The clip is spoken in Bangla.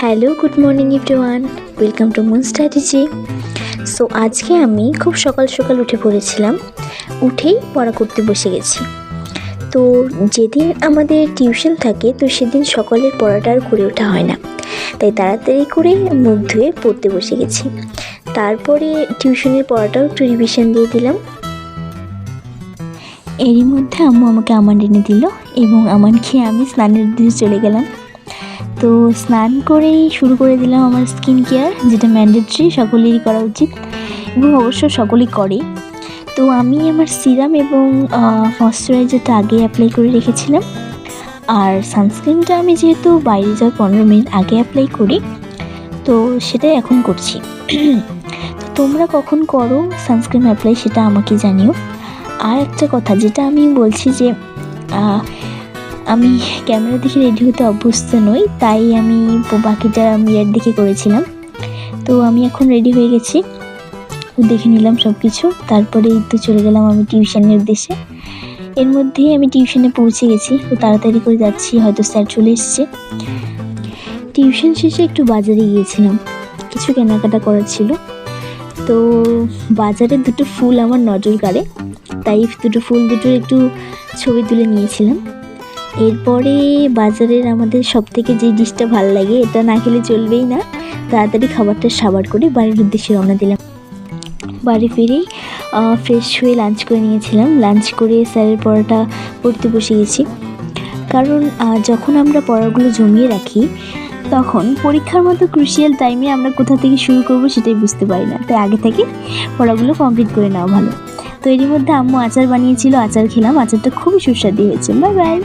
Hello, good morning everyone, welcome to moon strategy. So আজকে আমি খুব সকাল সকাল উঠে পড়েছিলাম, উঠেই পড়া করতে বসে গেছি। তো যেদিন আমাদের টিউশন থাকে তো সেদিন সকালের পড়াটা আর করে ওঠা হয় না, তাই তাড়াতাড়ি করে মুখ ধুয়ে পড়তে বসে গেছি। তারপরে টিউশনের পড়াটাও একটু রিভিশন দিয়ে দিলাম। এরই মধ্যে আম্মু আমাকে আমান এনে দিল এবং আমান খেয়ে আমি স্নানের উদ্দেশ্যে চলে গেলাম। তো স্নান করেই শুরু করে দিলাম আমার স্কিন কেয়ার, যেটা ম্যান্ডেটরি, সকলেরই করা উচিত এবং অবশ্য সকলেই করে। তো আমি আমার সিরাম এবং ময়শ্চারাইজারটা আগে অ্যাপ্লাই করে রেখেছিলাম, আর সানস্ক্রিনটা আমি যেহেতু বাইরে যাওয়ার 15 মিনিট আগে অ্যাপ্লাই করি, তো সেটাই এখন করছি। তো তোমরা কখন করো সানস্ক্রিন অ্যাপ্লাই সেটা আমাকে জানিও। আর একটা কথা যেটা আমি বলছি যে আমি ক্যামেরা দেখে রেডি হতে অভ্যস্ত নই, তাই আমি বাকিটা মিরর দেখে করেছিলাম। তো আমি এখন রেডি হয়ে গেছি, দেখে নিলাম সব কিছু, তারপরেই তো চলে গেলাম আমি টিউশনের উদ্দেশ্যে। এর মধ্যেই আমি টিউশনে পৌঁছে গেছি, তো তাড়াতাড়ি করে যাচ্ছি, হয়তো স্যার চলে এসছে। টিউশন শেষে একটু বাজারে গিয়েছিলাম, কিছু কেনাকাটা করার ছিল। তো বাজারে দুটো ফুল আমার নজর কাড়ে, তাই দুটোর একটু ছবি তুলে নিয়েছিলাম। এরপরে বাজারের আমাদের সব থেকে যে ডিশটা ভালো লাগে, এটা না খেলে চলবেই না, তাড়াতাড়ি খাবারটা সাবার করে বাড়ির উদ্দেশ্যে রওনা দিলাম। বাড়ি ফিরেই ফ্রেশ হয়ে লাঞ্চ করে নিয়েছিলাম। লাঞ্চ করে স্যারের পড়াটা পড়তে বসে গেছি, কারণ যখন আমরা পড়াগুলো জমিয়ে রাখি তখন পরীক্ষার মতো ক্রুশিয়াল টাইমে আমরা কোথা থেকে শুরু করব সেটাই বুঝতে পারি না, তাই আগে থেকে পড়াগুলো কমপ্লিট করে নেওয়া ভালো। তো এরই মধ্যে আম্মু আচার বানিয়েছিল, আচার খেলাম। আচারটা খুবই সুস্বাদু হয়েছে। Bye bye.